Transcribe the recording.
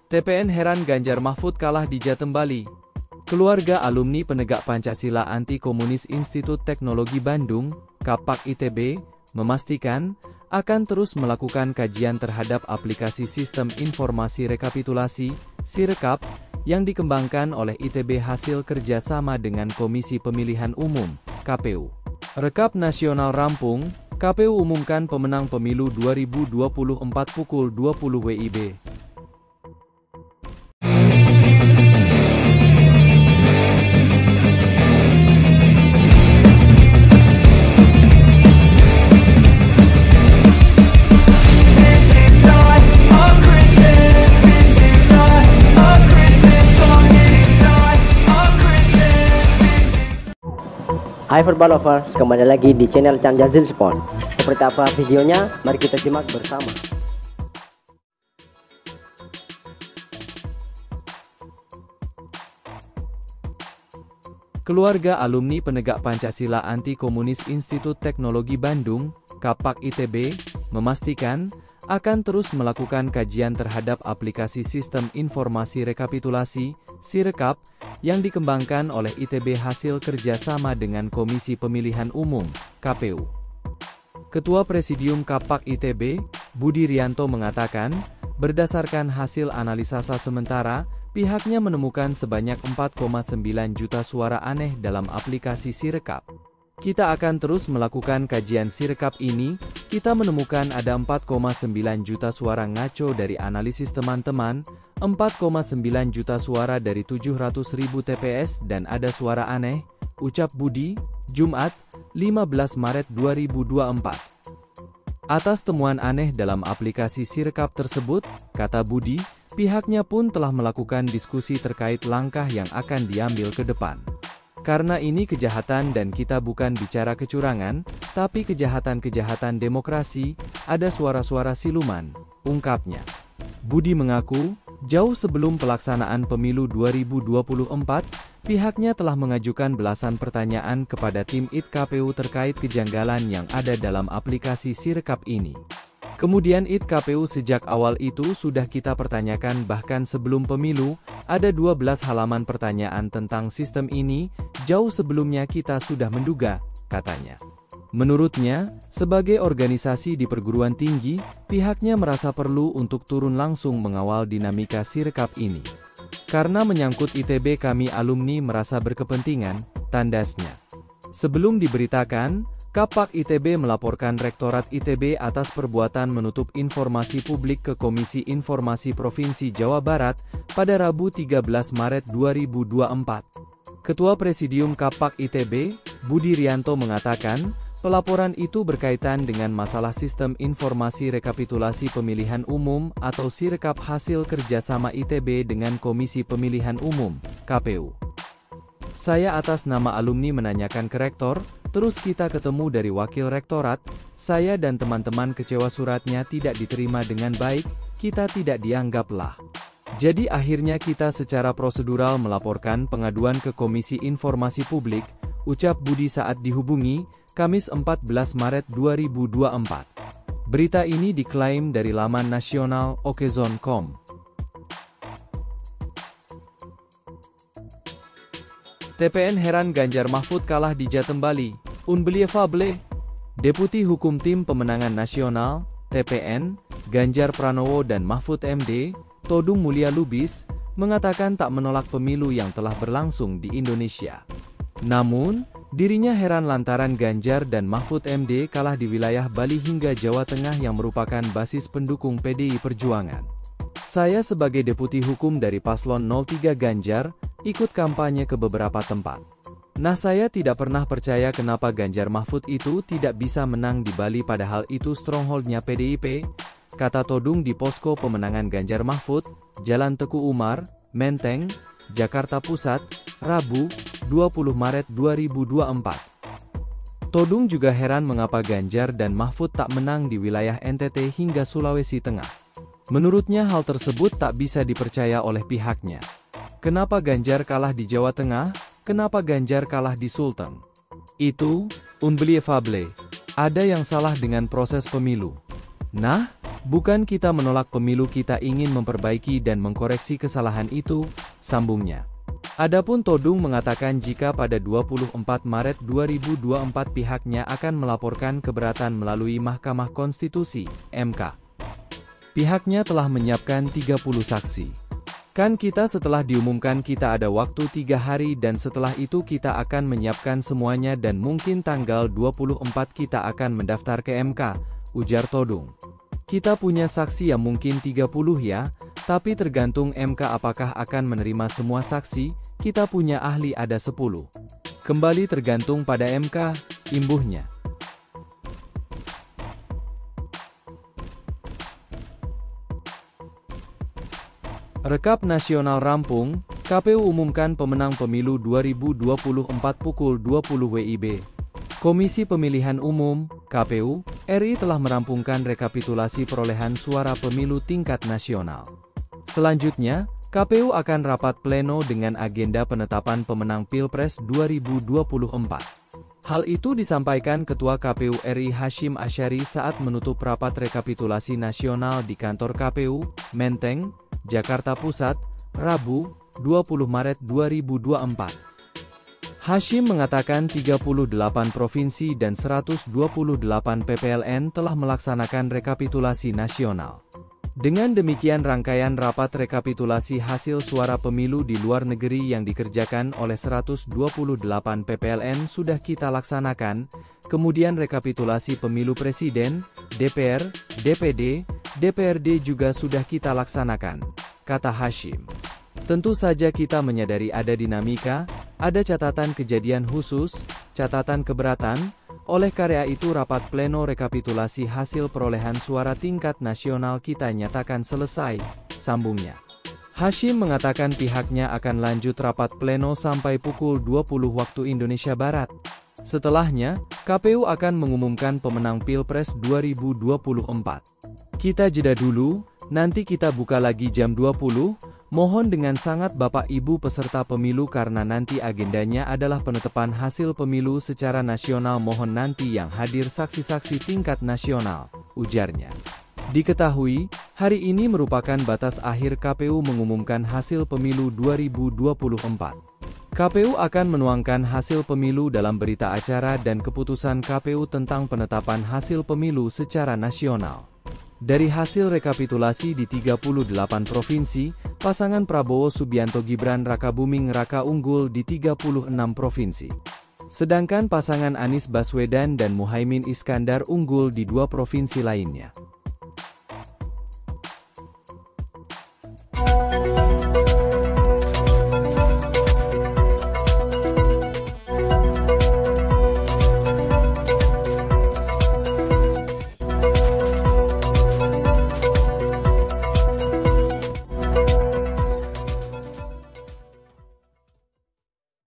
TPN heran Ganjar Mahfud kalah di Jatem Bali. Keluarga alumni penegak Pancasila Anti Komunis Institut Teknologi Bandung, Kapak ITB, memastikan akan terus melakukan kajian terhadap aplikasi Sistem Informasi Rekapitulasi, Sirekap, yang dikembangkan oleh ITB hasil kerjasama dengan Komisi Pemilihan Umum, KPU. Rekap nasional rampung, KPU umumkan pemenang pemilu 2024 pukul 20 WIB. Hai Football Lovers, kembali lagi di channel Chan Jazil Sport. Seperti apa videonya? Mari kita simak bersama. Keluarga alumni penegak Pancasila Anti Komunis Institut Teknologi Bandung, Kapak ITB, memastikan akan terus melakukan kajian terhadap aplikasi Sistem Informasi Rekapitulasi, Sirekap, yang dikembangkan oleh ITB hasil kerjasama dengan Komisi Pemilihan Umum, KPU. Ketua Presidium Kapak ITB, Budi Rianto mengatakan, berdasarkan hasil analisa sementara, pihaknya menemukan sebanyak 4,9 juta suara aneh dalam aplikasi Sirekap. Kita akan terus melakukan kajian Sirekap ini, kita menemukan ada 4,9 juta suara ngaco dari analisis teman-teman, 4,9 juta suara dari 700.000 TPS dan ada suara aneh, ucap Budi, Jumat, 15 Maret 2024. Atas temuan aneh dalam aplikasi Sirekap tersebut, kata Budi, pihaknya pun telah melakukan diskusi terkait langkah yang akan diambil ke depan. Karena ini kejahatan dan kita bukan bicara kecurangan, tapi kejahatan-kejahatan demokrasi, ada suara-suara siluman, ungkapnya. Budi mengaku, jauh sebelum pelaksanaan pemilu 2024, pihaknya telah mengajukan belasan pertanyaan kepada tim IT KPU terkait kejanggalan yang ada dalam aplikasi Sirekap ini. Kemudian IT KPU sejak awal itu sudah kita pertanyakan bahkan sebelum pemilu, ada 12 halaman pertanyaan tentang sistem ini, jauh sebelumnya kita sudah menduga, katanya. Menurutnya, sebagai organisasi di perguruan tinggi, pihaknya merasa perlu untuk turun langsung mengawal dinamika Sirekap ini. Karena menyangkut ITB kami alumni merasa berkepentingan, tandasnya. Sebelum diberitakan, Kapak ITB melaporkan Rektorat ITB atas perbuatan menutup informasi publik ke Komisi Informasi Provinsi Jawa Barat pada Rabu 13 Maret 2024. Ketua Presidium Kapak ITB, Budi Rianto mengatakan, pelaporan itu berkaitan dengan masalah Sistem Informasi Rekapitulasi Pemilihan Umum atau Sirekap hasil kerjasama ITB dengan Komisi Pemilihan Umum, KPU. Saya atas nama alumni menanyakan ke Rektor, terus kita ketemu dari Wakil Rektorat, saya dan teman-teman kecewa suratnya tidak diterima dengan baik, kita tidak dianggaplah. Jadi akhirnya kita secara prosedural melaporkan pengaduan ke Komisi Informasi Publik, ucap Budi saat dihubungi, Kamis 14 Maret 2024. Berita ini diklaim dari laman nasional Okezone.com. TPN heran Ganjar Mahfud kalah di Jatem Bali. Unbelievable. Deputi Hukum Tim Pemenangan Nasional, TPN, Ganjar Pranowo dan Mahfud MD, Todung Mulya Lubis, mengatakan tak menolak pemilu yang telah berlangsung di Indonesia. Namun, dirinya heran lantaran Ganjar dan Mahfud MD kalah di wilayah Bali hingga Jawa Tengah yang merupakan basis pendukung PDI Perjuangan. Saya sebagai Deputi Hukum dari Paslon 03 Ganjar, ikut kampanye ke beberapa tempat. Nah, saya tidak pernah percaya kenapa Ganjar Mahfud itu tidak bisa menang di Bali padahal itu strongholdnya PDIP, kata Todung di posko pemenangan Ganjar Mahfud, Jalan Teku Umar, Menteng, Jakarta Pusat, Rabu, 20 Maret 2024. Todung juga heran mengapa Ganjar dan Mahfud tak menang di wilayah NTT hingga Sulawesi Tengah. Menurutnya hal tersebut tak bisa dipercaya oleh pihaknya. Kenapa Ganjar kalah di Jawa Tengah? Kenapa Ganjar kalah di Sulteng? Itu unbelievable. Ada yang salah dengan proses pemilu. Nah, Bukan kita menolak pemilu, kita ingin memperbaiki dan mengkoreksi kesalahan itu, sambungnya. Adapun Todung mengatakan jika pada 24 Maret 2024 pihaknya akan melaporkan keberatan melalui Mahkamah Konstitusi, MK. Pihaknya telah menyiapkan 30 saksi. Kan kita setelah diumumkan kita ada waktu 3 hari dan setelah itu kita akan menyiapkan semuanya dan mungkin tanggal 24 kita akan mendaftar ke MK, ujar Todung. Kita punya saksi yang mungkin 30 ya, tapi tergantung MK apakah akan menerima semua saksi, kita punya ahli ada 10. Kembali tergantung pada MK, imbuhnya. Rekap nasional rampung, KPU umumkan pemenang pemilu 2024 pukul 20 WIB. Komisi Pemilihan Umum, KPU, RI telah merampungkan rekapitulasi perolehan suara pemilu tingkat nasional. Selanjutnya, KPU akan rapat pleno dengan agenda penetapan pemenang Pilpres 2024. Hal itu disampaikan Ketua KPU RI Hashim Asyari saat menutup rapat rekapitulasi nasional di kantor KPU, Menteng, Jakarta Pusat, Rabu, 20 Maret 2024. Hashim mengatakan 38 provinsi dan 128 PPLN telah melaksanakan rekapitulasi nasional. Dengan demikian rangkaian rapat rekapitulasi hasil suara pemilu di luar negeri yang dikerjakan oleh 128 PPLN sudah kita laksanakan, kemudian rekapitulasi pemilu presiden, DPR, DPD, DPRD juga sudah kita laksanakan, kata Hashim. Tentu saja kita menyadari ada dinamika, ada catatan kejadian khusus, catatan keberatan, oleh karya itu rapat pleno rekapitulasi hasil perolehan suara tingkat nasional kita nyatakan selesai, sambungnya. Hashim mengatakan pihaknya akan lanjut rapat pleno sampai pukul 20 waktu Indonesia Barat. Setelahnya, KPU akan mengumumkan pemenang Pilpres 2024. Kita jeda dulu, nanti kita buka lagi jam 20. Mohon dengan sangat Bapak Ibu peserta pemilu karena nanti agendanya adalah penetapan hasil pemilu secara nasional, mohon nanti yang hadir saksi-saksi tingkat nasional, ujarnya. Diketahui, hari ini merupakan batas akhir KPU mengumumkan hasil pemilu 2024. KPU akan menuangkan hasil pemilu dalam berita acara dan keputusan KPU tentang penetapan hasil pemilu secara nasional. Dari hasil rekapitulasi di 38 provinsi, pasangan Prabowo Subianto Gibran Rakabuming Raka unggul di 36 provinsi. Sedangkan pasangan Anies Baswedan dan Muhaimin Iskandar unggul di 2 provinsi lainnya.